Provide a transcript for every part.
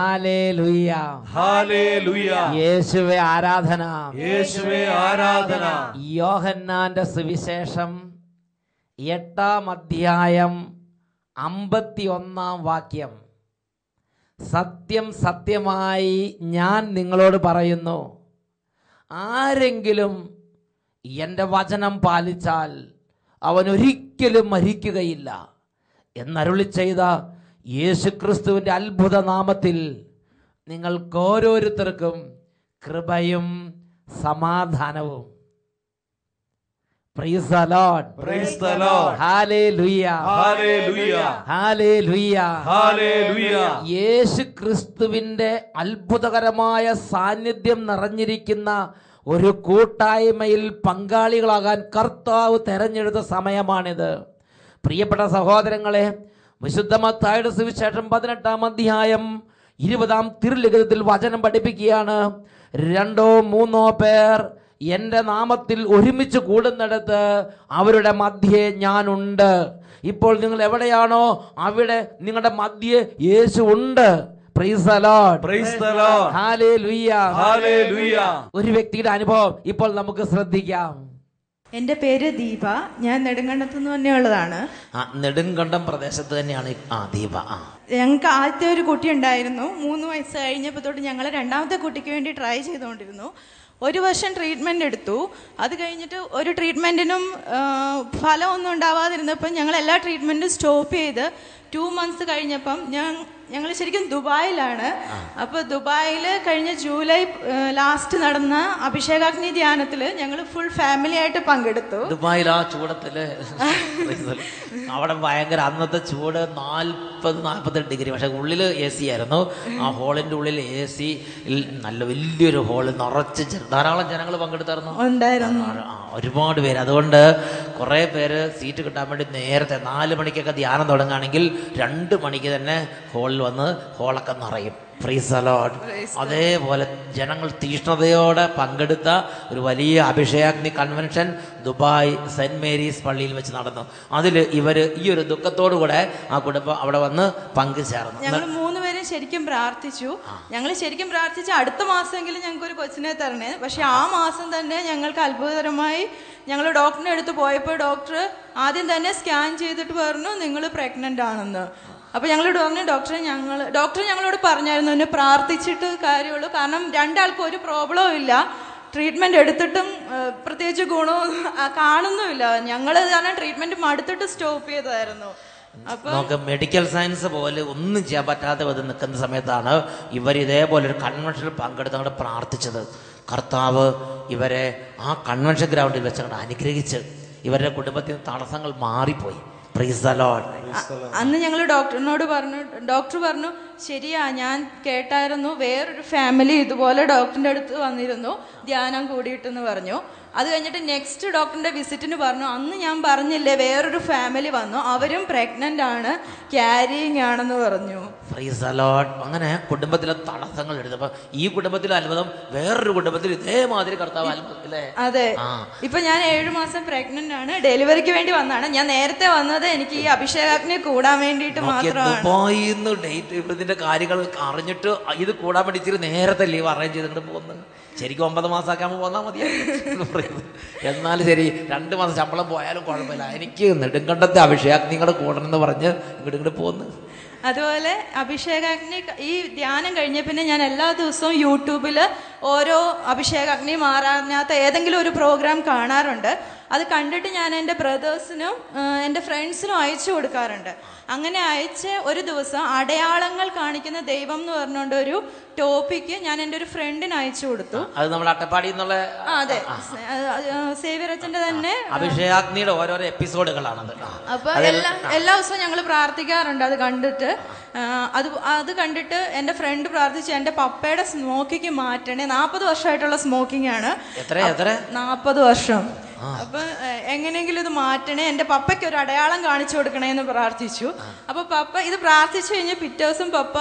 Hallelujah, hallelujah. യേശുവേ ആരാധന, യേശുവേ ആരാധന. യോഹന്നാന്റെ സുവിശേഷം 8-ാം അധ്യായം 51-ാം വാക്യം. സത്യം സത്യമായി ഞാൻ നിങ്ങളോട് പറയുന്നു, ആരെങ്കിലും എൻ്റെ വചനം പാലിച്ചാൽ അവൻ ഒരിക്കലും മരിക്കുകയില്ല എന്നരുളി ചെയ്ത യേശുക്രിസ്തുവിൻ്റെ അത്ഭുത നാമത്തിൽ നിങ്ങൾക്ക് ഓരോരുത്തർക്കും കൃപയും സമാധാനവും. Praise the Lord. Praise the Lord. Hallelujah. Hallelujah. Hallelujah. Hallelujah. യേശുക്രിസ്തുവിൻ്റെ അത്ഭുതകരമായ സാന്നിധ്യം നിറഞ്ഞിരിക്കുന്ന ഒരു കൂട്ടായ്മയിൽ പങ്കാളികളാകാൻ കർത്താവ് തെരഞ്ഞെടുത്ത സമയമാണിത്. പ്രിയപ്പെട്ട സഹോദരങ്ങളെ, വിശുദ്ധ മത്തായിയുടെ സുവിശേഷം 18-ാം അധ്യായം 20-ാം തിരുലിഖിതത്തിൽ വചനം പഠിപ്പിക്കുകയാണ്, 2-3 പേർ എൻ്റെ നാമത്തിൽ ഒരുമിച്ച് കൂടുന്നിടത്ത് അവരുടെ മധ്യേ ഞാനുണ്ട്. ഇപ്പോൾ നിങ്ങൾ എവിടെയാണോ അവിടെ നിങ്ങളുടെ മധ്യേ യേശു ഉണ്ട്. Praise the Lord. Praise the Lord. Hallelujah. Hallelujah. ഒരു വ്യക്തിയുടെ അനുഭവം ഇപ്പോൾ നമുക്ക് ശ്രദ്ധിക്കാം. എൻ്റെ പേര് ദീപ, ഞാൻ നെടുങ്കണ്ടത്ത് നിന്ന് തന്നെയുള്ളതാണ്. നെടുങ്കണ്ടം പ്രദേശത്ത് തന്നെയാണ് ദീപ. ഞങ്ങൾക്ക് ആദ്യത്തെ ഒരു കുട്ടി ഉണ്ടായിരുന്നു. 3 വയസ്സ് കഴിഞ്ഞപ്പോൾ തൊട്ട് ഞങ്ങൾ രണ്ടാമത്തെ കുട്ടിക്ക് വേണ്ടി ട്രൈ ചെയ്തുകൊണ്ടിരുന്നു. 1 വർഷം ട്രീറ്റ്മെൻറ്റ് എടുത്തു. അത് കഴിഞ്ഞിട്ട് ഒരു ട്രീറ്റ്മെൻറ്റിനും ഫലമൊന്നും ഉണ്ടാവാതിരുന്നപ്പം ഞങ്ങൾ എല്ലാ ട്രീറ്റ്മെൻറ്റും സ്റ്റോപ്പ് ചെയ്ത് 2 മന്ത്സ് കഴിഞ്ഞപ്പം ഞങ്ങൾ ശരിക്കും ദുബായിലാണ്. അപ്പോൾ ദുബായിൽ കഴിഞ്ഞ ജൂലൈ ലാസ്റ്റ് നടന്ന അഭിഷേകാഗ്നി ധ്യാനത്തിൽ ഞങ്ങൾ ഫുൾ ഫാമിലി ആയിട്ട് പങ്കെടുത്തു. ദുബായിൽ ആ ചൂടത്തില് അവിടെ ഭയങ്കര അന്നത്തെ ചൂട് 40-48 ഡിഗ്രി. പക്ഷെ ഉള്ളിൽ AC ആയിരുന്നു. ആ ഹോളിന്റെ ഉള്ളിൽ AC നല്ല വലിയൊരു ഹോള് നിറച്ച് ധാരാളം ജനങ്ങൾ പങ്കെടുത്തായിരുന്നു. ഒരുപാട് പേര്. അതുകൊണ്ട് കുറെ പേര് സീറ്റ് കിട്ടാൻ വേണ്ടി നേരത്തെ 4 മണിക്കൊക്കെ ധ്യാനം തുടങ്ങുകയാണെങ്കിൽ 2 മണിക്ക് തന്നെ ഹോളിൽ വന്ന് ഹോളൊക്കെ നിറയും. Praise the Lord. അതേപോലെ ജനങ്ങൾ തീഷ്ണതയോടെ പങ്കെടുത്ത ഒരു വലിയ അഭിഷേകാഗ്നി കൺവെൻഷൻ ദുബായ് സെന്റ് മേരീസ് പള്ളിയിൽ വെച്ച് നടന്നു. അതിൽ ഇവര് ഈ ഒരു ദുഃഖത്തോടുകൂടെ ആ കുടുംബം അവിടെ വന്ന് പങ്കുചേർന്നു. ഞങ്ങൾ 3 പേരും ശരിക്കും പ്രാർത്ഥിച്ചു. ഞങ്ങൾ ശരിക്കും പ്രാർത്ഥിച്ചു അടുത്ത മാസമെങ്കിലും ഞങ്ങൾക്ക് ഒരു കൊച്ചിനെ തരണേ. പക്ഷെ ആ മാസം തന്നെ ഞങ്ങൾക്ക് അത്ഭുതകരമായി ഞങ്ങൾ ഡോക്ടറിനെ അടുത്ത് പോയപ്പോൾ ഡോക്ടർ ആദ്യം തന്നെ സ്കാൻ ചെയ്തിട്ട് പറഞ്ഞു നിങ്ങൾ പ്രഗ്നന്റ് ആണെന്ന്. അപ്പോൾ ഞങ്ങൾ പറഞ്ഞു ഡോക്ടർ ഞങ്ങളോട് പറഞ്ഞായിരുന്നു എന്നെ പ്രാർത്ഥിച്ചിട്ട് കാര്യമുള്ളൂ, കാരണം 2 ആൾക്കും ഒരു പ്രോബ്ലവും ഇല്ല, ട്രീറ്റ്മെൻറ്റ് എടുത്തിട്ടും പ്രത്യേകിച്ച് ഗുണവും കാണുന്നുമില്ല. ഞങ്ങൾ കാരണം ട്രീറ്റ്മെൻറ്റ് മടുത്തിട്ട് സ്റ്റോപ്പ് ചെയ്തതായിരുന്നു. അപ്പോൾ നമുക്ക് മെഡിക്കൽ സയൻസ് പോലെ ഒന്നും ചെയ്യാൻ പറ്റാതെ വന്ന് നിൽക്കുന്ന സമയത്താണ് ഇവർ ഇതേപോലെ ഒരു കൺവെൻഷനിൽ പങ്കെടുത്ത് പ്രാർത്ഥിച്ചത്. കർത്താവ് ഇവരെ ആ കൺവെൻഷൻ ഗ്രൗണ്ടിൽ വെച്ച് അനുഗ്രഹിച്ച് ഇവരുടെ കുടുംബത്തിൽ തടസ്സങ്ങൾ മാറിപ്പോയി. Praise the Lord. അന്ന് ഞങ്ങൾ ഡോക്ടറിനോട് പറഞ്ഞു, ഡോക്ടർ പറഞ്ഞു ശരിയാ ഞാൻ കേട്ടായിരുന്നു വേറൊരു ഫാമിലി ഇതുപോലെ ഡോക്ടറിൻ്റെ അടുത്ത് വന്നിരുന്നു ധ്യാനം കൂടിയിട്ടെന്ന് പറഞ്ഞു. അത് കഴിഞ്ഞിട്ട് നെക്സ്റ്റ് ഡോക്ടറിൻ്റെ വിസിറ്റിന് പറഞ്ഞു, അന്ന് ഞാൻ പറഞ്ഞില്ലേ വേറൊരു ഫാമിലി വന്നു, അവരും പ്രഗ്നൻ്റ് ആണ്, ക്യാരിയിങ് ആണെന്ന് പറഞ്ഞു. Praise the Lord. അങ്ങനെ കുടുംബത്തിലെ തടസ്സങ്ങൾ എടുത്തപ്പോൾ ഈ കുടുംബത്തിലെ അത്ഭുതം വേറൊരു കുടുംബത്തിൽ ഇതേമാതിരി കർത്താവ് അത്ഭുതം അല്ലേ? അതെ. ഇപ്പൊ ഞാൻ 7 മാസം പ്രഗ്നന്റ് ആണ്. ഡെലിവറിക്ക് വേണ്ടി വന്നതാണ്. ഞാൻ നേരത്തെ വന്നത് എനിക്ക് ഈ അഭിഷേകാഗ്നി കൂടാൻ വേണ്ടിയിട്ട് മാത്രമാണ്. ദുബായിന്ന് ഡേറ്റ് ഇതിന്റെ കാര്യങ്ങൾ അറിഞ്ഞിട്ട് ഇത് കൂടാൻ വേണ്ടി ഇച്ചിരി നേരത്തെ ലീവ് അറേഞ്ച് ചെയ്തിട്ട് പോകുന്നത്. ശരിക്കും 9 മാസമാക്കാകുമ്പോൾ പോന്നാൽ മതിയായിരുന്നു. എന്നാലും ശരി 2 മാസം ശമ്പളം പോയാലും കുഴപ്പമില്ല, എനിക്ക് നെടുങ്കണ്ടത്തെ അഭിഷേകാഗ്നി കൂടെ കൂടണമെന്ന് പറഞ്ഞ് ഇങ്ങോട്ട് പോകുന്നു. അതുപോലെ അഭിഷേകാഗ്നി ഈ ധ്യാനം കഴിഞ്ഞ പിന്നെ ഞാൻ എല്ലാ ദിവസവും യൂട്യൂബിൽ ഓരോ അഭിഷേകാഗ്നി മാറാത്ത ഏതെങ്കിലും ഒരു പ്രോഗ്രാം കാണാറുണ്ട്. അത് കണ്ടിട്ട് ഞാൻ എൻ്റെ ബ്രദേഴ്സിനും എൻ്റെ ഫ്രണ്ട്സിനും അയച്ചു കൊടുക്കാറുണ്ട്. അങ്ങനെ അയച്ച് ഒരു ദിവസം അടയാളങ്ങൾ കാണിക്കുന്ന ദൈവം എന്ന് പറഞ്ഞുകൊണ്ട് ഒരു ടോപ്പിക്ക് ഞാൻ എൻ്റെ ഒരു ഫ്രണ്ടിന് അയച്ചു കൊടുത്തു. അത് നമ്മുടെ അട്ടപ്പാടി എന്നുള്ള അതെ സേവ്യർ അച്ഛൻ്റെ തന്നെ അഭിഷേകാഗ്നിയുടെ ഓരോരോ എപ്പിസോഡുകളാണത്. അപ്പൊ എല്ലാ ദിവസവും ഞങ്ങൾ പ്രാർത്ഥിക്കാറുണ്ട്. അത് കണ്ടിട്ട് അത് കണ്ടിട്ട് എൻ്റെ ഫ്രണ്ട് പ്രാർത്ഥിച്ചു എൻ്റെ പപ്പയുടെ സ്മോക്കിങ് മാറ്റണേ. 40 വർഷമായിട്ടുള്ള സ്മോക്കിംഗ് ആണ്. 40 വർഷം. അപ്പൊ എങ്ങനെയെങ്കിലും ഇത് മാറ്റണേ, എൻ്റെ പപ്പയ്ക്ക് ഒരു അടയാളം കാണിച്ചു കൊടുക്കണേ എന്ന് പ്രാർത്ഥിച്ചു. അപ്പൊ പപ്പ ഇത് പ്രാർത്ഥിച്ചു കഴിഞ്ഞ് പിറ്റേ ദിവസം പപ്പ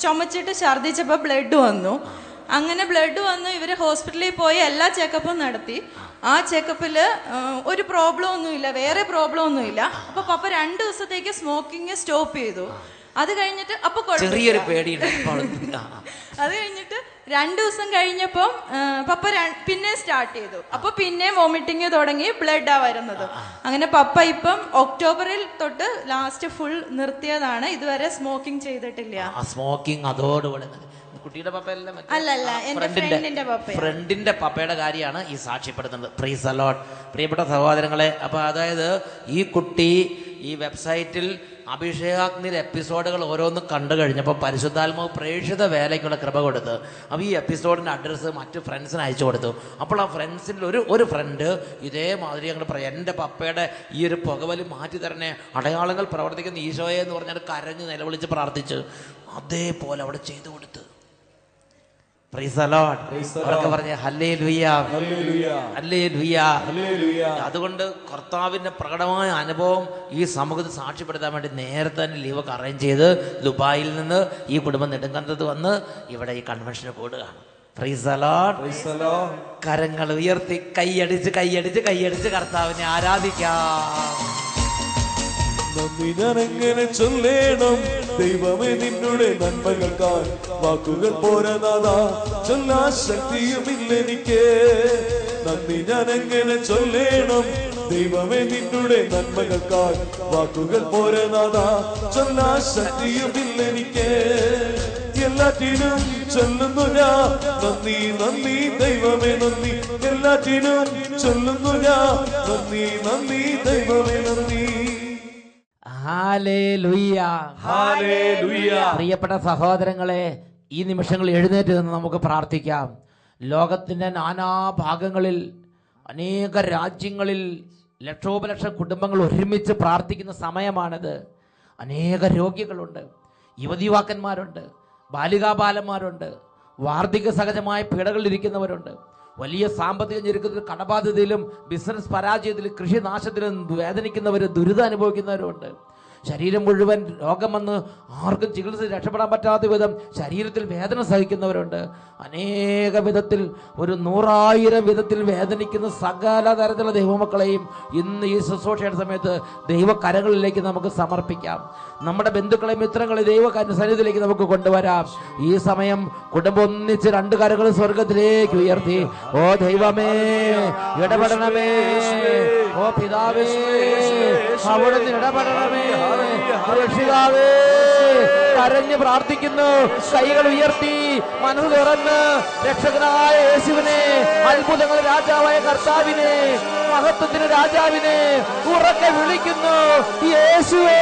ചുമച്ചിട്ട് ഛർദ്ദിച്ചപ്പോൾ ബ്ലഡ് വന്നു. അങ്ങനെ ബ്ലഡ് വന്ന് ഇവർ ഹോസ്പിറ്റലിൽ പോയി എല്ലാ ചെക്കപ്പും നടത്തി. ആ ചെക്കപ്പിൽ ഒരു പ്രോബ്ലം ഒന്നുമില്ല, വേറെ പ്രോബ്ലം ഒന്നുമില്ല. അപ്പോൾ പപ്പ 2 ദിവസത്തേക്ക് സ്മോക്കിങ് സ്റ്റോപ്പ് ചെയ്തു. അത് കഴിഞ്ഞിട്ട് അപ്പൊ ചെറിയൊരു പേടിയുണ്ട്. അത് കഴിഞ്ഞിട്ട് 2 ദിവസം കഴിഞ്ഞപ്പം പപ്പ പിന്നെ സ്റ്റാർട്ട് ചെയ്തു. അപ്പൊ പിന്നെ വോമിറ്റിങ് തുടങ്ങി, ബ്ലഡാ വരുന്നത്. അങ്ങനെ പപ്പ ഇപ്പം ഒക്ടോബറിൽ തൊട്ട് ലാസ്റ്റ് ഫുൾ നിർത്തിയതാണ്. ഇതുവരെ സ്മോക്കിംഗ് ചെയ്തിട്ടില്ല. സ്മോക്കിംഗ് അതോടുകൂടെ കുട്ടിയുടെ പപ്പയല്ല, ഫ്രണ്ടിന്റെ പപ്പയുടെ കാര്യമാണ് ഈ സാക്ഷ്യപ്പെടുത്തുന്നത്. Price the Lord. പ്രിയപ്പെട്ട സഹോദരങ്ങളെ, അപ്പൊ അതായത് ഈ കുട്ടി ഈ വെബ്സൈറ്റിൽ അഭിഷേകാഗ്നിയുടെ എപ്പിസോഡുകൾ ഓരോന്നും കണ്ടു കഴിഞ്ഞപ്പോൾ പരിശുദ്ധാത്മാവ് പ്രേക്ഷിത വേലയ്ക്കുള്ള കൃപ കൊടുത്ത് അപ്പോൾ ഈ എപ്പിസോഡിൻ്റെ അഡ്രസ്സ് മറ്റ് ഫ്രണ്ട്സിന് അയച്ചു കൊടുത്തു. അപ്പോൾ ആ ഫ്രണ്ട്സിൻ്റെ ഒരു ഫ്രണ്ട് ഇതേമാതിരി ഞങ്ങൾ പറയാം, എൻ്റെ പപ്പയുടെ ഈ ഒരു പുകവലി മാറ്റി തരണേ, അടയാളങ്ങൾ പ്രവർത്തിക്കുന്ന ഈശോയെ എന്ന് പറഞ്ഞാൽ കരഞ്ഞ് നിലവിളിച്ച് പ്രാർത്ഥിച്ച് അതേപോലെ അവിടെ ചെയ്തു കൊടുത്ത്. Price the Lord. അവരൊക്കെ പറഞ്ഞ ഹല്ലേലൂയ, ഹല്ലേലൂയ. അതുകൊണ്ട് കർത്താവിന്റെ പ്രകടമായ അനുഭവം ഈ സമൂഹത്തിൽ സാക്ഷ്യപ്പെടുത്താൻ വേണ്ടി നേരത്തെ തന്നെ ലീവൊക്കെ അറേഞ്ച് ചെയ്ത് ദുബായിൽ നിന്ന് ഈ കുടുംബം നെടുങ്കണ്ടത്ത് വന്ന് ഇവിടെ ഈ കൺവെൻഷന് കൂടുകയാണ്. Price the Lord. കരങ്ങൾ ഉയർത്തി കൈയടിച്ച് കൈയടിച്ച് കൈയടിച്ച് കർത്താവിനെ ആരാധിക്കാം. നന്ദി ഞാനെങ്ങനെ ചൊല്ലേണം ദൈവമേ നിന്നുടെ നന്മകൾക്കാൽ, വാക്കുകൾ പോരാതാ ചൊല്ലാൻ ശക്തിയുമില്ലെനിക്ക്. നന്ദി ഞാനെങ്ങനെ ചൊല്ലേണം ദൈവമേ നിന്നുടെ നന്മകൾക്കാൽ, വാക്കുകൾ പോരാതാ ചൊല്ലാൻ ശക്തിയുമില്ലെനിക്ക്. എല്ലാറ്റിനും ചൊല്ലുന്നു ഞാൻ നന്ദി നന്ദി ദൈവമേ നന്ദി, എല്ലാറ്റിനും ചൊല്ലുന്നു ഞാൻ നന്ദി നന്ദി ദൈവമേ നന്ദി. Hallelujah, hallelujah. പ്രിയപ്പെട്ട സഹോദരങ്ങളെ, ഈ നിമിഷങ്ങൾ എഴുന്നേറ്റ് നിന്ന് നമുക്ക് പ്രാർത്ഥിക്കാം. ലോകത്തിൻ്റെ നാനാഭാഗങ്ങളിൽ അനേക രാജ്യങ്ങളിൽ ലക്ഷോപലക്ഷം കുടുംബങ്ങൾ ഒരുമിച്ച് പ്രാർത്ഥിക്കുന്ന സമയമാണിത്. അനേക രോഗികളുണ്ട്, യുവതിയുവാക്കന്മാരുണ്ട്, ബാലികാബാലന്മാരുണ്ട്, വാർദ്ധക്യ സഹജമായ പീഡകളിലിരിക്കുന്നവരുണ്ട്, വലിയ സാമ്പത്തിക ഞെരുക്കത്തിലും കടബാധ്യതയിലും ബിസിനസ് പരാജയത്തിലും കൃഷിനാശത്തിലും വേദനിക്കുന്നവർ, ദുരിതം അനുഭവിക്കുന്നവരുണ്ട്. ശരീരം മുഴുവൻ രോഗം വന്ന് ആർക്കും ചികിത്സ രക്ഷപ്പെടാൻ പറ്റാത്ത വിധം ശരീരത്തിൽ വേദന സഹിക്കുന്നവരുണ്ട്. അനേക വിധത്തിൽ, ഒരു 100,000 വിധത്തിൽ വേദനിക്കുന്ന സകല തരത്തിലുള്ള ദൈവമക്കളെയും ഇന്ന് ഈ ശുശ്രൂഷയുടെ സമയത്ത് ദൈവകരങ്ങളിലേക്ക് നമുക്ക് സമർപ്പിക്കാം. നമ്മുടെ ബന്ധുക്കളെ, മിത്രങ്ങളെ ദൈവസന്നിധിയിലേക്ക് നമുക്ക് കൊണ്ടുവരാം. ഈ സമയം കുടുംബം ഒന്നിച്ച് 2 കരങ്ങൾ സ്വർഗത്തിലേക്ക് ഉയർത്തി, ഓ ദൈവമേ ഇടപെടണമേ, ഓ പിതാവേ അവിടുന്ന് ഇടപെടണമേ, രക്ഷിതാവേ കരഞ്ഞ് പ്രാർത്ഥിക്കുന്നു. കൈകൾ ഉയർത്തി മനസ്സ് തുറന്ന് രക്ഷകനായ യേശുവിനെ, അത്ഭുതങ്ങൾ രാജാവായ കർത്താവിനെ, മഹത്വത്തിന് രാജാവിനെ ഉറക്കെ വിളിക്കുന്നു. യേശുവേ,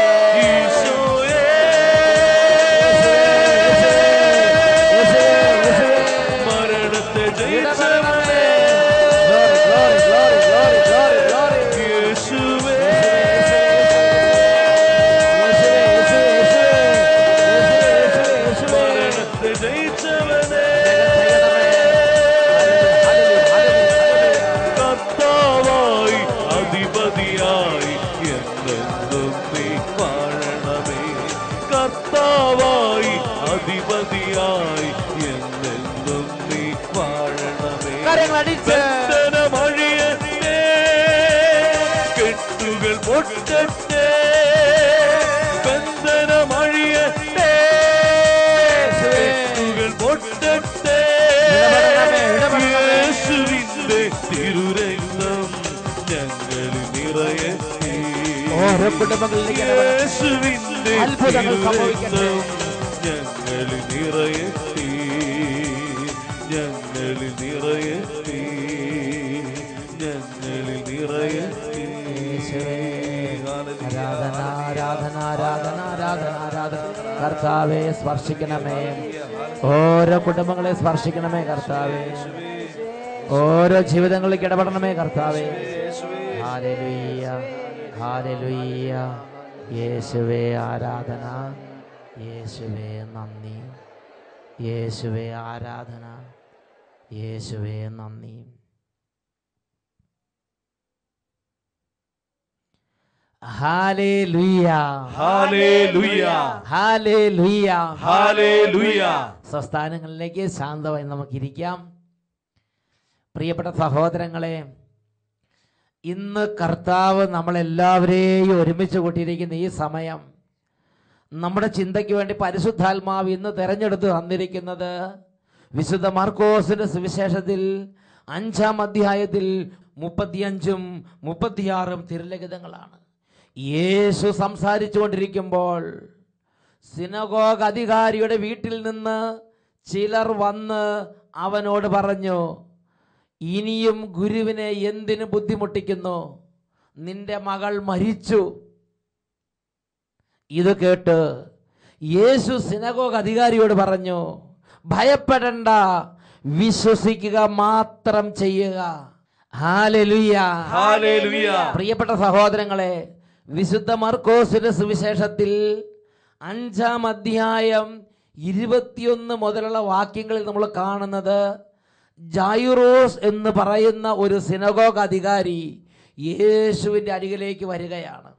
മരണത്തെ ജയിച്ചവനേ, കർത്താവായി അധിപതിയായി എന്നെന്നും നീ വാഴണമേ, കർത്താവായി അധിപതിയായി എന്നെന്നും നീ വാഴണമേ. ബന്ധനമഴിയട്ടെ, കെട്ടുകൾ പൊട്ടട്ടെ, ബന്ധനമഴിയട്ടെ, കെട്ടുകൾ പൊട്ടട്ടെ. യേശുവിന്റെ തിരുരക്തം ഞങ്ങളിൽ നിറയട്ടെ, യേശുവിന്റെ തിരുരക്തം ഞങ്ങളിൽ നിറയട്ടെ, ഞങ്ങളിൽ നിറയട്ടെ, ഞങ്ങളിൽ നിറയട്ടെ. ആരാധന ആരാധന ആരാധന ആരാധന ആരാധന. കർത്താവെ സ്പർശിക്കണമേ, ഓരോ കുടുംബങ്ങളെ സ്പർശിക്കണമേ കർത്താവെ, ഓരോ ജീവിതങ്ങളിലേക്ക് ഇടപെടണമേ കർത്താവെ. Hallelujah, hallelujah. യേശുവേ ആരാധന, യേശുവേ നന്ദി, യേശുവേ ആരാധന, യേശുവേ നന്ദി. Hallelujah, hallelujah, hallelujah, hallelujah. സ്വസ്ഥാനങ്ങളിലേക്ക് ശാന്തമായി നമുക്കിരിക്കാം. പ്രിയപ്പെട്ട സഹോദരങ്ങളെ, ഇന്ന് കർത്താവ് നമ്മളെല്ലാവരെയും ഒരുമിച്ച് കൂട്ടിയിരിക്കുന്ന ഈ സമയം നമ്മുടെ ചിന്തയ്ക്ക് വേണ്ടി പരിശുദ്ധാത്മാവ് ഇന്ന് തെരഞ്ഞെടുത്ത് തന്നിരിക്കുന്നത് വിശുദ്ധ മാർക്കോസിന്റെ സുവിശേഷത്തിൽ 5-ാം അധ്യായത്തിൽ 35-ഉം 36-ഉം തിരുലിഖിതങ്ങളാണ്. യേശു സംസാരിച്ചു കൊണ്ടിരിക്കുമ്പോൾ സിനഗോഗ് അധികാരിയുടെ വീട്ടിൽ നിന്ന് ചിലർ വന്ന് അവനോട് പറഞ്ഞു, ഇനിയും ഗുരുവിനെ എന്തിനു ബുദ്ധിമുട്ടിക്കുന്നു? നിന്റെ മകൾ മരിച്ചു. ഇത് കേട്ട് യേശു സിനഗോഗ് അധികാരിയോട് പറഞ്ഞു, ഭയപ്പെടണ്ട, വിശ്വസിക്കുക മാത്രം ചെയ്യുക. Hallelujah, hallelujah. പ്രിയപ്പെട്ട സഹോദരങ്ങളെ, വിശുദ്ധ മാർക്കോസിന്റെ സുവിശേഷത്തിൽ 5-ാം അധ്യായം 21 മുതലുള്ള വാക്യങ്ങളിൽ നമ്മൾ കാണുന്നത് ജായിറോസ് എന്ന് പറയുന്ന ഒരു സിനഗോഗ് അധികാരി യേശുവിൻ്റെ അരികിലേക്ക് വരികയാണ്.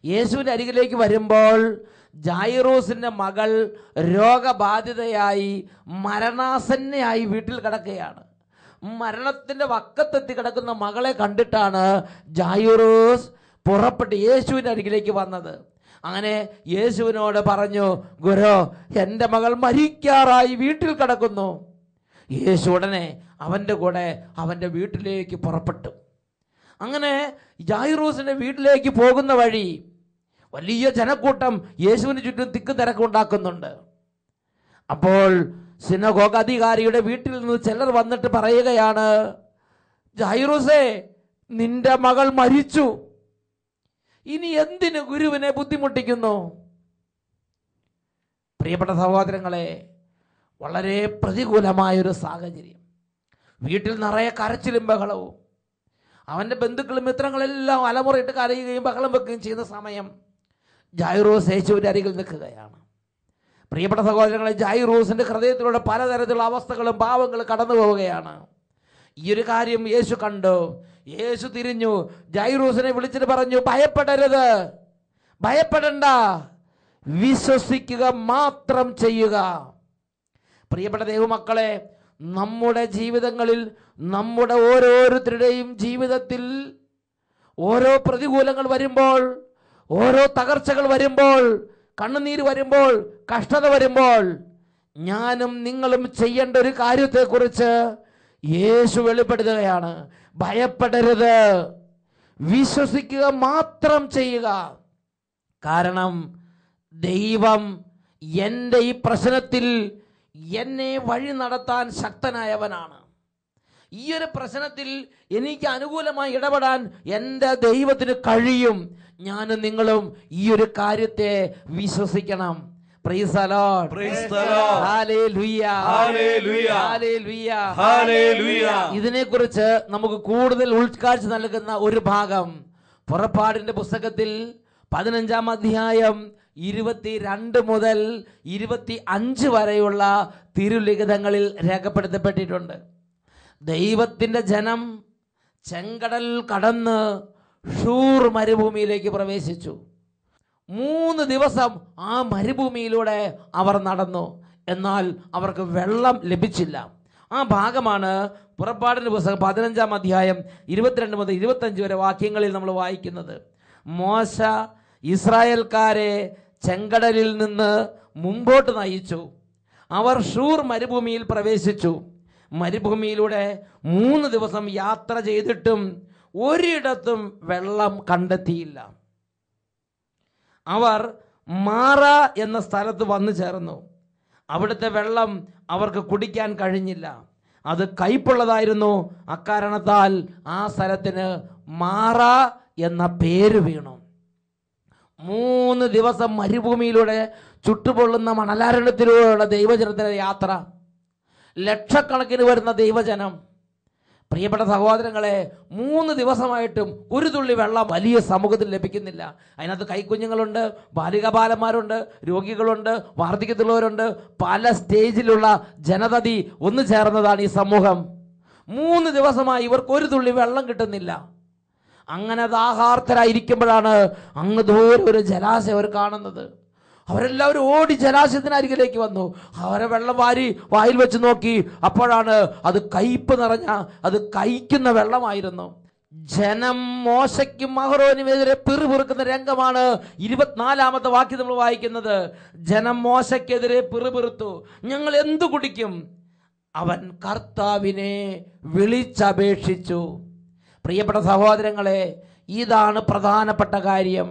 യേശുവിൻ്റെ അരികിലേക്ക് വരുമ്പോൾ ജായിറോസിൻ്റെ മകൾ രോഗബാധിതയായി മരണാസന്നയായി വീട്ടിൽ കിടക്കുകയാണ്. മരണത്തിൻ്റെ വക്കത്തെത്തി കിടക്കുന്ന മകളെ കണ്ടിട്ടാണ് ജായിറോസ് പുറപ്പെട്ട് യേശുവിൻ്റെ അരികിലേക്ക് വന്നത്. അങ്ങനെ യേശുവിനോട് പറഞ്ഞു, ഗുരു, എൻ്റെ മകൾ മരിക്കാറായി വീട്ടിൽ കിടക്കുന്നു. യേശു ഉടനെ അവൻ്റെ കൂടെ അവൻ്റെ വീട്ടിലേക്ക് പുറപ്പെട്ടു. അങ്ങനെ ജായിറോസിൻ്റെ വീട്ടിലേക്ക് പോകുന്ന വഴി വലിയ ജനക്കൂട്ടം യേശുവിന് ചുറ്റും തിക്ക് തിരക്കുണ്ടാക്കുന്നുണ്ട്. അപ്പോൾ സിനഗോഗ് അധികാരിയുടെ വീട്ടിൽ നിന്ന് ചിലർ വന്നിട്ട് പറയുകയാണ്, ജായിറോസേ, നിന്റെ മകൾ മരിച്ചു, ഇനി എന്തിന് ഗുരുവിനെ ബുദ്ധിമുട്ടിക്കുന്നു? പ്രിയപ്പെട്ട സഹോദരങ്ങളെ, വളരെ പ്രതികൂലമായൊരു സാഹചര്യം. വീട്ടിൽ നിറയെ കരച്ചിലും ബഹളവും. അവൻ്റെ ബന്ധുക്കളും മിത്രങ്ങളെല്ലാം അലമുറയിട്ട് കരയുകയും ബഹളം വെക്കുകയും ചെയ്യുന്ന സമയം ജായിറോസ് യേശുവിൻ്റെ അരികിൽ നിൽക്കുകയാണ്. പ്രിയപ്പെട്ട സഹോദരങ്ങളെ, ജായിറോസിൻ്റെ ഹൃദയത്തിലൂടെ പലതരത്തിലുള്ള അവസ്ഥകളും പാവങ്ങളും കടന്നു പോവുകയാണ്. ഈ ഒരു കാര്യം യേശു കണ്ടു. യേശു തിരിഞ്ഞു ജായിറോസിനെ വിളിച്ചിട്ട് പറഞ്ഞു, ഭയപ്പെടരുത്, ഭയപ്പെടണ്ട, വിശ്വസിക്കുക മാത്രം ചെയ്യുക. പ്രിയപ്പെട്ട ദൈവമക്കളെ, നമ്മുടെ ജീവിതങ്ങളിൽ, നമ്മുടെ ഓരോരുത്തരുടെയും ജീവിതത്തിൽ ഓരോ പ്രതികൂലങ്ങൾ വരുമ്പോൾ, ഓരോ തകർച്ചകൾ വരുമ്പോൾ, കണ്ണുനീര് വരുമ്പോൾ, കഷ്ടത വരുമ്പോൾ, ഞാനും നിങ്ങളും ചെയ്യേണ്ട ഒരു കാര്യത്തെക്കുറിച്ച് യേശു വെളിപ്പെടുത്തുകയാണ്. ഭയപ്പെടരുത്, വിശ്വസിക്കുക മാത്രം ചെയ്യുക. കാരണം ദൈവം എൻ്റെ ഈ പ്രശ്നത്തിൽ എന്നെ വഴി നടത്താൻ ശക്തനായവനാണ്. ഈ ഒരു പ്രശ്നത്തിൽ എനിക്ക് അനുകൂലമായി ഇടപെടാൻ എൻ്റെ ദൈവത്തിന് കഴിയും. ഞാനും നിങ്ങളും ഈ ഒരു കാര്യത്തെ വിശ്വസിക്കണം. Price the lord, praise the lord, hallelujah, hallelujah, hallelujah, hallelujah. ഇതിനെക്കുറിച്ച് നമുക്ക് കൂടുതൽ ഉൾക്കാഴ്ച നൽകുന്ന ഒരു ഭാഗം പുറപ്പാടിന്റെ പുസ്തകത്തിൽ 15-ാം അധ്യായം 22 മുതൽ 25 വരെയുള്ള തിരുലിഖിതങ്ങളിൽ രേഖപ്പെടുത്തപ്പെട്ടിട്ടുണ്ട്. ദൈവത്തിൻ്റെ ജനം ചെങ്കടൽ കടന്ന് ഷൂർ മരുഭൂമിയിലേക്ക് പ്രവേശിച്ചു. 3 ദിവസം ആ മരുഭൂമിയിലൂടെ അവർ നടന്നു. എന്നാൽ അവർക്ക് വെള്ളം ലഭിച്ചില്ല. ആ ഭാഗമാണ് പുറപ്പാടിൻ്റെ പുസ്തകം 15-ാം അധ്യായം 22 മുതൽ 25 വരെ വാക്യങ്ങളിൽ നമ്മൾ വായിക്കുന്നത്. മോശ ഇസ്രായേൽക്കാരെ ചെങ്കടലിൽ നിന്ന് മുമ്പോട്ട് നയിച്ചു. അവർ ഷൂർ മരുഭൂമിയിൽ പ്രവേശിച്ചു. മരുഭൂമിയിലൂടെ 3 ദിവസം യാത്ര ചെയ്തിട്ടും ഒരിടത്തും വെള്ളം കണ്ടെത്തിയില്ല. അവർ മാറ എന്ന സ്ഥലത്ത് വന്നു ചേർന്നു. അവിടുത്തെ വെള്ളം അവർക്ക് കുടിക്കാൻ കഴിഞ്ഞില്ല. അത് കയ്പുള്ളതായിരുന്നു. അക്കാരണത്താൽ ആ സ്ഥലത്തിന് മാറ എന്ന പേര് വീണു. 3 ദിവസം മരുഭൂമിയിലൂടെ ചുട്ടുപൊള്ളുന്ന മണലാരണ്യത്തിലൂടെയുള്ള ദൈവജനത്തിൻ്റെ യാത്ര. ലക്ഷക്കണക്കിന് വരുന്ന ദൈവജനം. പ്രിയപ്പെട്ട സഹോദരങ്ങളെ, 3 ദിവസമായിട്ടും ഒരു തുള്ളി വെള്ളം വലിയ സമൂഹത്തിൽ ലഭിക്കുന്നില്ല. അതിനകത്ത് കൈക്കുഞ്ഞുങ്ങളുണ്ട്, ബാലികാബാലന്മാരുണ്ട്, രോഗികളുണ്ട്, വാർദ്ധക്യത്തിലുള്ളവരുണ്ട്. പല സ്റ്റേജിലുള്ള ജനതതി ഒന്നു ചേർന്നതാണ് ഈ സമൂഹം. 3 ദിവസമായി ഇവർക്ക് ഒരു തുള്ളി വെള്ളം കിട്ടുന്നില്ല. അങ്ങനെ ദാഹാർത്തരായിരിക്കുമ്പോഴാണ് അങ്ങ് ദൂരെ ഒരു ജലാശയം അവർ കാണുന്നത്. അവരെല്ലാവരും ഓടി ജലാശയത്തിനരികിലേക്ക് വന്നു. അവരെ വെള്ളം വാരി വായിൽ വെച്ച് നോക്കി. അപ്പോഴാണ് അത് കയ്പ് നിറഞ്ഞ, അത് കയ്ക്കുന്ന വെള്ളമായിരുന്നു. ജനം മോശയ്ക്കും അഹരോനുമെതിരെ പിറുപിറുക്കുന്ന രംഗമാണ് 24-ാമത്തെ വാക്യം നമ്മൾ വായിക്കുന്നത്. ജനം മോശയ്ക്കെതിരെ പിറുപിറുത്തു, ഞങ്ങൾ എന്തു കുടിക്കും? അവൻ കർത്താവിനെ വിളിച്ചപേക്ഷിച്ചു. പ്രിയപ്പെട്ട സഹോദരങ്ങളെ, ഇതാണ് പ്രധാനപ്പെട്ട കാര്യം.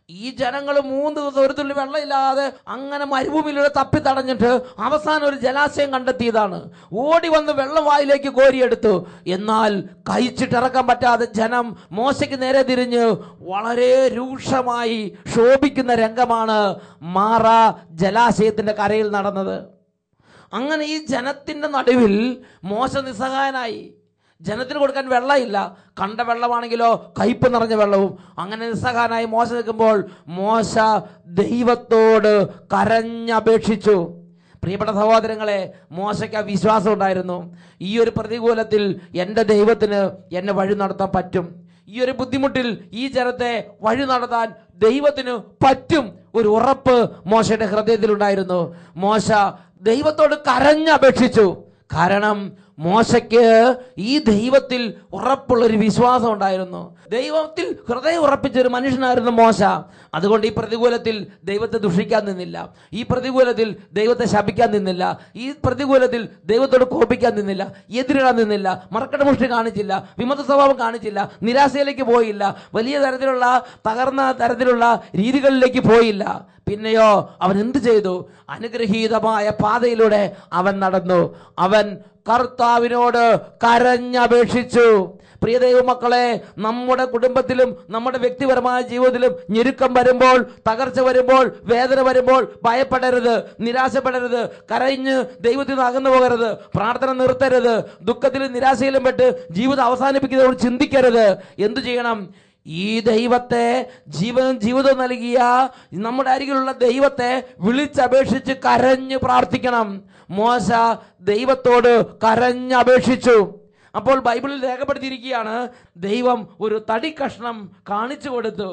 ഈ ജനങ്ങൾ 3 ദിവസം ഒരു തുള്ളി വെള്ളമില്ലാതെ അങ്ങനെ മരുഭൂമിയിലൂടെ തപ്പിത്തടഞ്ഞിട്ട് അവസാനം ഒരു ജലാശയം കണ്ടെത്തിയതാണ്. ഓടി വന്ന് വെള്ളം വായിലേക്ക് കോരിയെടുത്തു. എന്നാൽ കഴിച്ചിട്ടിറക്കാൻ പറ്റാതെ ജനം മോശയ്ക്ക് നേരെ തിരിഞ്ഞ് വളരെ രൂക്ഷമായി ശോഭിക്കുന്ന രംഗമാണ് മാറ ജലാശയത്തിന്റെ കരയിൽ നടന്നത്. അങ്ങനെ ഈ ജനത്തിന്റെ നടുവിൽ മോശ നിസ്സഹായനായി. ജനത്തിന് കൊടുക്കാൻ വെള്ളമില്ല, കണ്ട വെള്ളമാണെങ്കിലോ കയ്പ് നിറഞ്ഞ വെള്ളവും. അങ്ങനെ നിസ്സഹായനായി മോശ നിൽക്കുമ്പോൾ മോശ ദൈവത്തോട് കരഞ്ഞപേക്ഷിച്ചു. പ്രിയപ്പെട്ട സഹോദരങ്ങളെ, മോശയ്ക്ക് വിശ്വാസം ഉണ്ടായിരുന്നു, ഈ ഒരു പ്രതികൂലത്തിൽ എൻ്റെ ദൈവത്തിന് എന്നെ വഴി നടത്താൻ പറ്റും, ഈ ഒരു ബുദ്ധിമുട്ടിൽ ഈ ജനത്തെ വഴി നടത്താൻ ദൈവത്തിന് പറ്റും. ഒരു ഉറപ്പ് മോശയുടെ ഹൃദയത്തിലുണ്ടായിരുന്നു. മോശ ദൈവത്തോട് കരഞ്ഞപേക്ഷിച്ചു. കാരണം മോശയ്ക്ക് ഈ ദൈവത്തിൽ ഉറപ്പുള്ളൊരു വിശ്വാസം ഉണ്ടായിരുന്നു. ദൈവത്തിൽ ഹൃദയം ഉറപ്പിച്ചൊരു മനുഷ്യനായിരുന്നു മോശ. അതുകൊണ്ട് ഈ പ്രതികൂലത്തിൽ ദൈവത്തെ ദുഷിക്കാൻ നിന്നില്ല, ഈ പ്രതികൂലത്തിൽ ദൈവത്തെ ശപിക്കാൻ നിന്നില്ല, ഈ പ്രതികൂലത്തിൽ ദൈവത്തോട് കോപിക്കാൻ നിന്നില്ല, എതിരിടാൻ നിന്നില്ല, മറക്കടമുഷ്ടി കാണിച്ചില്ല, വിമത സ്വഭാവം കാണിച്ചില്ല, നിരാശയിലേക്ക് പോയില്ല, വലിയ തരത്തിലുള്ള തകർന്ന തരത്തിലുള്ള രീതികളിലേക്ക് പോയില്ല. പിന്നെയോ അവൻ എന്ത് ചെയ്തു? അനുഗ്രഹീതമായ പാതയിലൂടെ അവൻ നടന്നു. അവൻ കർത്താവിനോട് കരഞ്ഞപേക്ഷിച്ചു. പ്രിയ ദൈവമക്കളെ, നമ്മുടെ കുടുംബത്തിലും നമ്മുടെ വ്യക്തിപരമായ ജീവിതത്തിലും ഞെരുക്കം വരുമ്പോൾ, തകർച്ച വരുമ്പോൾ, വേദന വരുമ്പോൾ ഭയപ്പെടരുത്, നിരാശപ്പെടരുത്, കരഞ്ഞ് ദൈവത്തിൽ നിന്ന് അകന്നു പോകരുത്, പ്രാർത്ഥന നിർത്തരുത്, ദുഃഖത്തിലും നിരാശയിലും പെട്ട് ജീവിതം അവസാനിപ്പിക്കുന്നതോട് ചിന്തിക്കരുത്. എന്തു ചെയ്യണം? ഈ ദൈവത്തെ ജീവിതം നൽകിയ നമ്മുടെ അരികിലുള്ള ദൈവത്തെ വിളിച്ചപേക്ഷിച്ച് കരഞ്ഞ് പ്രാർത്ഥിക്കണം. മോശ ദൈവത്തോട് കരഞ്ഞപേക്ഷിച്ചു. അപ്പോൾ ബൈബിളിൽ രേഖപ്പെടുത്തിയിരിക്കുകയാണ്, ദൈവം ഒരു തടി കഷ്ണം കാണിച്ചു കൊടുത്തു.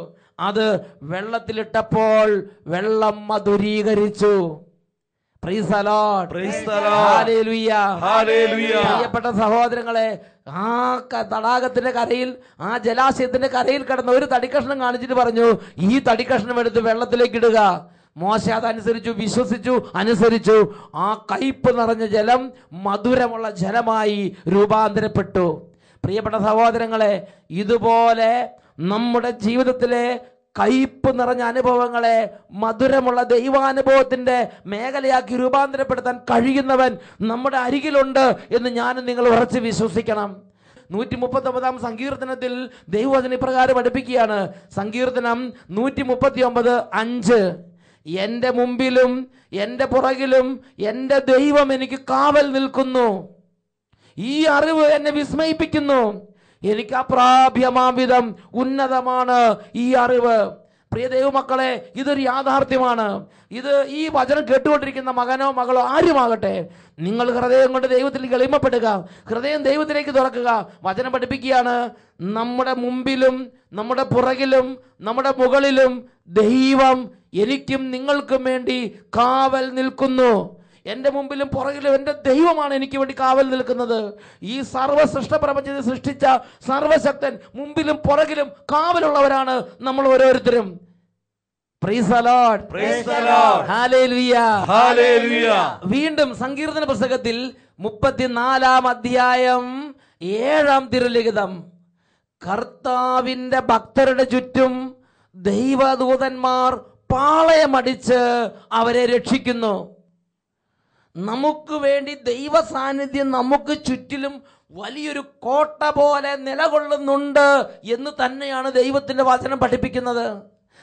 അത് വെള്ളത്തിലിട്ടപ്പോൾ വെള്ളം മധുരീകരിച്ചു. Praise the lord, praise the lord, hallelujah, hallelujah. പ്രിയപ്പെട്ട സഹോദരങ്ങളെ, ആ തടാകത്തിന്റെ കരയിൽ, ആ ജലാശയത്തിന്റെ കരയിൽ കിടന്ന ഒരു തടിക്കഷ്ണം കാണിച്ചിട്ട് പറഞ്ഞു, ഈ തടിക്കഷ്ണം എടുത്ത് വെള്ളത്തിലേക്ക് ഇടുക. മോശ അതനുസരിച്ചു, വിശ്വസിച്ചു, അനുസരിച്ചു. ആ കയ്പ് നിറഞ്ഞ ജലം മധുരമുള്ള ജലമായി രൂപാന്തരപ്പെട്ടു. പ്രിയപ്പെട്ട സഹോദരങ്ങളെ, ഇതുപോലെ നമ്മുടെ ജീവിതത്തിലെ കയ്പ് നിറഞ്ഞ അനുഭവങ്ങളെ മധുരമുള്ള ദൈവാനുഭവത്തിന്റെ മേഖലയാക്കി രൂപാന്തരപ്പെടുത്താൻ കഴിയുന്നവൻ നമ്മുടെ അരികിലുണ്ട് എന്ന് ഞാനും നിങ്ങൾ ഉറച്ച് വിശ്വസിക്കണം. 139 സങ്കീർത്തനത്തിൽ ദൈവവചനം ഇപ്രകാരം പഠിപ്പിക്കുകയാണ്. സങ്കീർത്തനം 139:5, എൻ്റെ മുമ്പിലും എൻ്റെ പുറകിലും എൻ്റെ ദൈവം എനിക്ക് കാവൽ നിൽക്കുന്നു. ഈ അറിവ് എന്നെ വിസ്മയിപ്പിക്കുന്നു. എനിക്ക് അപ്രാപ്യമാംവിധം ഉന്നതമാണ് ഈ അറിവ്. പ്രിയ ദൈവമക്കളെ, ഇതൊരു യാഥാർത്ഥ്യമാണ്. ഇത് ഈ വചനം കേട്ടുകൊണ്ടിരിക്കുന്ന മകനോ മകളോ ആരുമാകട്ടെ, നിങ്ങൾ ഹൃദയം കൊണ്ട് ദൈവത്തിലേക്ക് എളിമപ്പെടുക, ഹൃദയം ദൈവത്തിലേക്ക് തുറക്കുക. വചനം പഠിപ്പിക്കുകയാണ്, നമ്മുടെ മുമ്പിലും നമ്മുടെ പുറകിലും നമ്മുടെ മുകളിലും ദൈവം എനിക്കും നിങ്ങൾക്കും വേണ്ടി കാവൽ നിൽക്കുന്നു. എൻ്റെ മുമ്പിലും പുറകിലും എൻ്റെ ദൈവമാണ് എനിക്ക് വേണ്ടി കാവൽ നിൽക്കുന്നത്. ഈ സർവ്വസൃഷ്ട പ്രപഞ്ചത്തെ സൃഷ്ടിച്ച സർവശക്തൻ മുമ്പിലും പുറകിലും കാവലുള്ളവരാണ് നമ്മൾ ഓരോരുത്തരും. Price the lord, praise the lord, hallelujah, hallelujah. വീണ്ടും സങ്കീർത്തന പുസ്തകത്തിൽ 34-ാം അധ്യായം 7-ാം തിരുലിഖിതം, കർത്താവിന്റെ ഭക്തരുടെ ചുറ്റും ദൈവദൂതന്മാർ പാളയമടിച്ച് അവരെ രക്ഷിക്കുന്നു. നമുക്ക് വേണ്ടി ദൈവ സാന്നിധ്യം നമുക്ക് ചുറ്റിലും വലിയൊരു കോട്ട പോലെ നിലകൊള്ളുന്നുണ്ട് എന്ന് തന്നെയാണ് ദൈവത്തിന്റെ വചനം പഠിപ്പിക്കുന്നത്.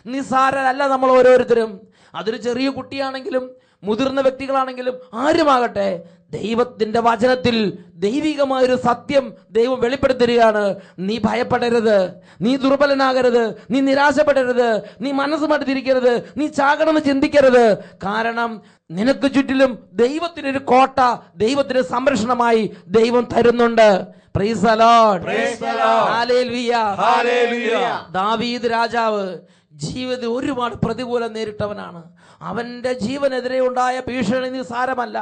നിസ്സാരരല്ല നമ്മൾ ഓരോരുത്തരും. അതൊരു ചെറിയ കുട്ടിയാണെങ്കിലും മുതിർന്ന വ്യക്തികളാണെങ്കിലും ആരുമാകട്ടെ, ദൈവത്തിന്റെ വചനത്തിൽ ദൈവികമായൊരു സത്യം ദൈവം വെളിപ്പെടുത്തുകയാണ്. നീ ഭയപ്പെടരുത്, നീ ദുർബലനാകരുത്, നീ നിരാശപ്പെടരുത്, നീ മനസ്സ് മടുത്തിരിക്കരുത്, നീ ചാകണമെന്ന് ചിന്തിക്കരുത്. കാരണം നിനക്ക് ചുറ്റിലും ദൈവത്തിനൊരു കോട്ട, ദൈവത്തിന് സംരക്ഷണമായി ദൈവം തരുന്നുണ്ട്. Price the lord, praise the lord, hallelujah, hallelujah. ദാവീദ് രാജാവ് ജീവിതത്തിൽ ഒരുപാട് പ്രതികൂലം നേരിട്ടവനാണ്. അവന്റെ ജീവനെതിരെ ഉണ്ടായ ഭീഷണി നിസ്സാരമല്ല.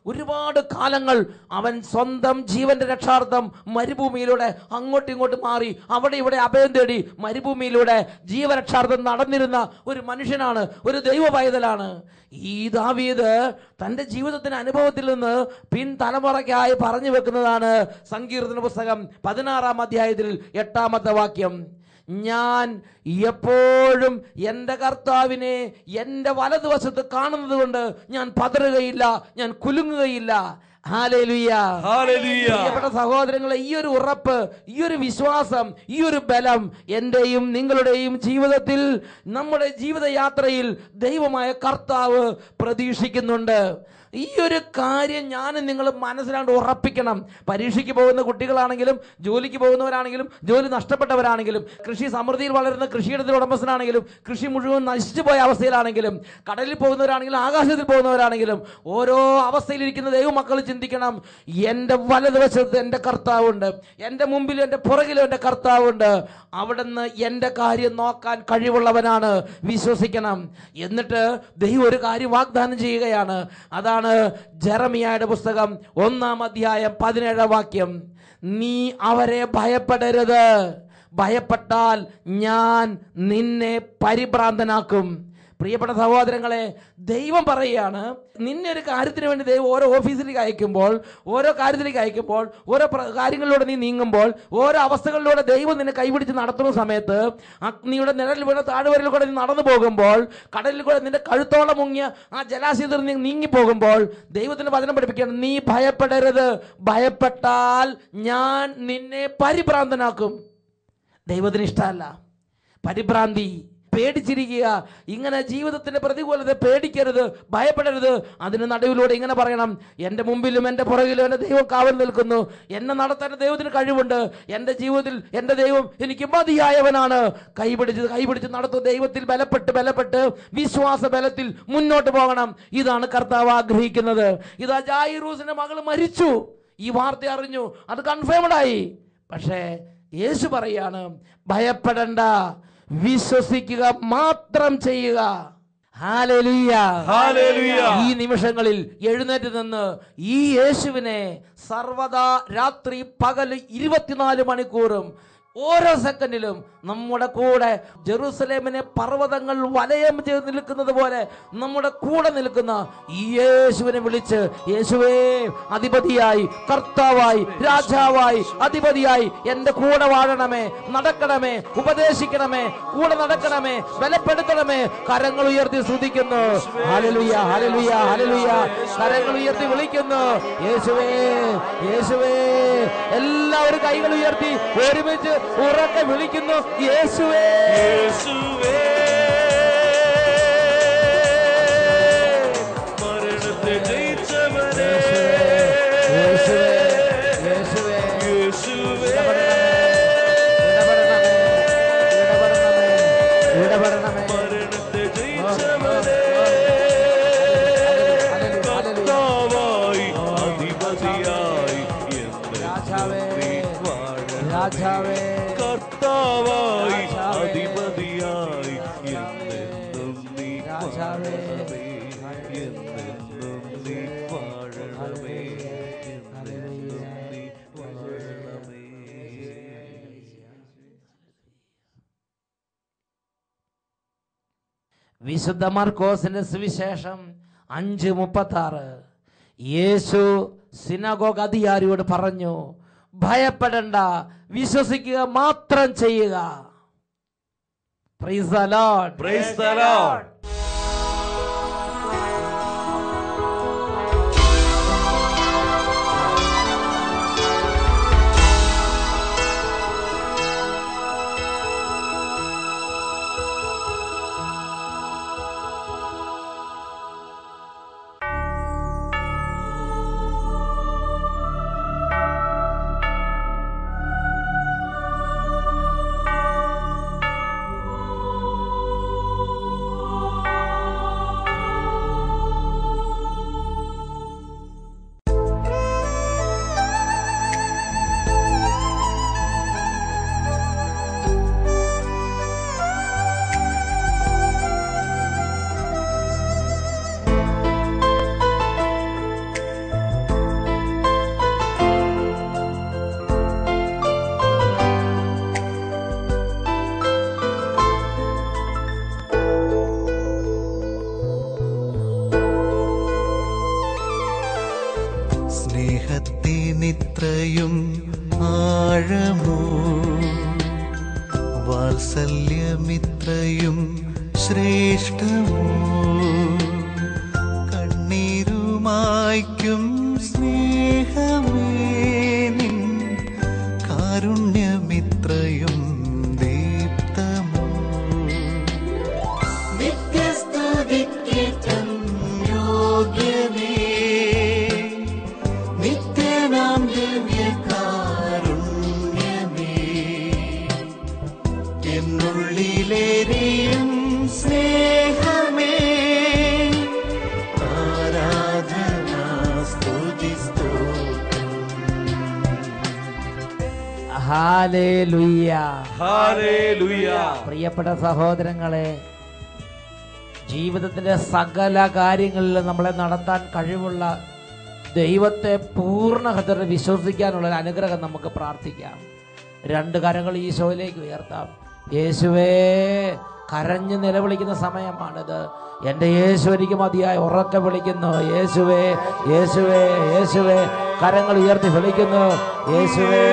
ഒരുപാട് കാലങ്ങൾ അവൻ സ്വന്തം ജീവന്റെ രക്ഷാർത്ഥം മരുഭൂമിയിലൂടെ അങ്ങോട്ടും ഇങ്ങോട്ടും മാറി അവിടെ ഇവിടെ അഭയം തേടി മരുഭൂമിയിലൂടെ ജീവരക്ഷാർത്ഥം നടന്നിരുന്ന ഒരു മനുഷ്യനാണ്, ഒരു ദൈവ പൈതലാണ്. ഈ ദാവീദ് തൻ്റെ ജീവിതത്തിന്റെ അനുഭവത്തിൽ നിന്ന് പിൻതലമുറയ്ക്കായി പറഞ്ഞു വെക്കുന്നതാണ് സങ്കീർത്തന പുസ്തകം 16-ാം അധ്യായത്തിൽ 8-ാമത്തെ വാക്യം. ഞാൻ എപ്പോഴും എൻ്റെ കർത്താവിനെ എൻ്റെ വലതുവശത്ത് കാണുന്നത് കൊണ്ട് ഞാൻ പതറുകയില്ല, ഞാൻ കുലുങ്ങുകയില്ല. Hallelujah, hallelujah. പ്രിയപ്പെട്ട സഹോദരങ്ങളെ, ഈ ഒരു ഉറപ്പ്, ഈ ഒരു വിശ്വാസം, ഈ ഒരു ബലം എന്റെയും നിങ്ങളുടെയും ജീവിതത്തിൽ, നമ്മുടെ ജീവിതയാത്രയിൽ ദൈവമായ കർത്താവ് പ്രതീക്ഷിക്കുന്നുണ്ട്. ഈ ഒരു കാര്യം ഞാൻ നിങ്ങൾ മനസ്സിലാണ്ട് ഉറപ്പിക്കണം. പരീക്ഷയ്ക്ക് പോകുന്ന കുട്ടികളാണെങ്കിലും, ജോലിക്ക് പോകുന്നവരാണെങ്കിലും, ജോലി നഷ്ടപ്പെട്ടവരാണെങ്കിലും, കൃഷി സമൃദ്ധിയിൽ വളരുന്ന കൃഷിയിടത്തിൽ ഉടമസ്ഥനാണെങ്കിലും, കൃഷി മുഴുവൻ നശിച്ചു പോയ അവസ്ഥയിലാണെങ്കിലും, കടലിൽ പോകുന്നവരാണെങ്കിലും, ആകാശത്തിൽ പോകുന്നവരാണെങ്കിലും, ഓരോ അവസ്ഥയിലിരിക്കുന്ന ദൈവമക്കൾ ചിന്തിക്കണം, എൻ്റെ വലതുവശത്ത് എൻ്റെ കർത്താവുണ്ട്, എൻ്റെ മുമ്പിലും എൻ്റെ പുറകിലും എൻ്റെ കർത്താവുണ്ട്. അവിടുന്ന് എൻ്റെ കാര്യം നോക്കാൻ കഴിവുള്ളവനാണ്. വിശ്വസിക്കണം. എന്നിട്ട് ദൈവം ഒരു കാര്യം വാഗ്ദാനം ചെയ്യുകയാണ്. അതാണ് ജെറമിയായുടെ പുസ്തകം 1-ാം അധ്യായം 17-ാം വാക്യം. നീ അവരെ ഭയപ്പെടരുത്, ഭയപ്പെട്ടാൽ ഞാൻ നിന്നെ പരിഭ്രാന്തനാക്കും. പ്രിയപ്പെട്ട സഹോദരങ്ങളെ, ദൈവം പറയുകയാണ്, നിന്നെ ഒരു കാര്യത്തിന് വേണ്ടി ദൈവം ഓരോ ഓഫീസിലേക്ക് അയക്കുമ്പോൾ, ഓരോ കാര്യത്തിലേക്ക് അയക്കുമ്പോൾ, ഓരോ കാര്യങ്ങളിലൂടെ നീ നീങ്ങുമ്പോൾ, ഓരോ അവസ്ഥകളിലൂടെ ദൈവം നിന്നെ കൈപിടിച്ച് നടത്തുന്ന സമയത്ത്, അഗ്നിയുടെ നിഴലിൽ വീണ താഴ്വരയിൽ നീ നടന്നു പോകുമ്പോൾ, കടലിൽ കൂടെ നിന്റെ കഴുത്തോളം മുങ്ങിയ ആ ജലാശയത്തിൽ നീ നീങ്ങിപ്പോകുമ്പോൾ, ദൈവത്തിന്റെ വചനം പഠിപ്പിക്കുകയാണ്, നീ ഭയപ്പെടരുത്, ഭയപ്പെട്ടാൽ ഞാൻ നിന്നെ പരിഭ്രാന്തനാക്കും. ദൈവത്തിന് ഇഷ്ടമല്ല പരിഭ്രാന്തി, പേടിച്ചിരിക്കുക. ഇങ്ങനെ ജീവിതത്തിന്റെ പ്രതികൂലത്തെ പേടിക്കരുത്, ഭയപ്പെടരുത്. അതിന് നടുവിലൂടെ ഇങ്ങനെ പറയണം, എൻ്റെ മുമ്പിലും എൻ്റെ പുറകിലും എൻ്റെ ദൈവം കാവൽ നിൽക്കുന്നു, എന്നെ നടത്താൻ ദൈവത്തിന് കഴിവുണ്ട്, എൻ്റെ ജീവിതത്തിൽ എൻ്റെ ദൈവം എനിക്ക് മതിയായവനാണ്. കൈപിടിച്ച് നടത്തും. ദൈവത്തിൽ ബലപ്പെട്ട് വിശ്വാസ ബലത്തിൽ മുന്നോട്ട് പോകണം. ഇതാണ് കർത്താവ് ആഗ്രഹിക്കുന്നത്. ഇതാ ജായിറൂസിന്റെ മകൾ മരിച്ചു, ഈ വാർത്ത അറിഞ്ഞു, അത് കൺഫേംഡായി. പക്ഷേ യേശു പറയാണ്, ഭയപ്പെടണ്ട, വിശ്വസിക്കുക മാത്രം ചെയ്യുക. Hallelujah, hallelujah. ഈ നിമിഷങ്ങളിൽ എഴുന്നേറ്റ് നിന്ന് ഈ യേശുവിനെ സർവദാ രാത്രി പകൽ 24 മണിക്കൂറും ഓരോ സെക്കൻഡിലും നമ്മുടെ കൂടെ ജെറുസലേമിനെ പർവ്വതങ്ങൾ വലയം ചെയ്ത് നിൽക്കുന്നത് പോലെ നമ്മുടെ കൂടെ നിൽക്കുന്ന ഈ യേശുവിനെ വിളിച്ച്, യേശുവേ, അധിപതിയായി, കർത്താവായി, രാജാവായി, അധിപതിയായി എൻ്റെ കൂടെ വാഴണമേ, നടക്കണമേ, ഉപദേശിക്കണമേ, കൂടെ നടക്കണമേ, ബലപ്പെടുത്തണമേ. കരങ്ങൾ ഉയർത്തി സ്തുതിക്കുന്നു. Hallelujah, hallelujah, hallelujah. കരങ്ങൾ ഉയർത്തി വിളിക്കുന്നു, യേശുവേ, യേശുവേ. എല്ലാവരും കൈകൾ ഉയർത്തി ഒരുമിച്ച് ഉറക്കെ വിളിക്കുന്നു, യേശുവേ, യേശുവേ. മരണത്തെ ജയിച്ചവനേ, യേശുവേ, യേശുവേ, യേശുവേ. ഇടപെടണമേ. മരണത്തെ ജയിച്ചവനേ, കർത്താവായി, അധിപതിയായി രാജാവേ, രാജാവേ, കർത്താവായി, അധിപതിയായി എന്നെന്നും നീ രാജാവേ, എന്നെന്നും നീ വാഴണമേ, എന്നെന്നും നീ വാഴണമേ. വിശുദ്ധ മർക്കോസിന്റെ സുവിശേഷം 5:36. യേശു സിനഗോഗ് അധികാരിയോട് പറഞ്ഞു, ഭയപ്പെടണ്ട, വിശ്വസിക്കുക മാത്രം ചെയ്യുക. Praise the lord, praise the lord. വാത്സല്യമിത്രയും ശ്രേഷ്ഠമോ കണ്ണീരുമായ്ക്കും സ്നേഹമേ നിൻ കാരുണ്യമിത്രയും ദീപ്തമോ നിത്യസ്തുതിക്കേറ്റം യോഗ്യമേ നിത്യനാം ദിവ്യകാരുണ്യമേ എന്നുള്ളിലേറിയും സ്നേഹമേ ആരാധന സ്തുതി സ്തോത്രം. ഹല്ലേലൂയ. ഹല്ലേലൂയ. പ്രിയപ്പെട്ട സഹോദരങ്ങളെ, ജീവിതത്തിൻ്റെ സകല കാര്യങ്ങളിലും നമ്മളെ നടത്താൻ കഴിവുള്ള ദൈവത്തെ പൂർണ്ണ ഹൃദയത്തിൽ വിശ്വസിക്കാനുള്ള ഒരു അനുഗ്രഹം നമുക്ക് പ്രാർത്ഥിക്കാം. രണ്ട് കരങ്ങൾ ഈശോയിലേക്ക് ഉയർത്താം. യേശുവേ, കരഞ്ഞ് നിലവിളിക്കുന്ന സമയമാണിത്. എൻ്റെ യേശു എനിക്ക് മതിയായി ഉറക്കെ വിളിക്കുന്നു. യേശുവേ, യേശുവേ, യേശുവേ, കരങ്ങൾ ഉയർത്തി വിളിക്കുന്നു. യേശുവേ,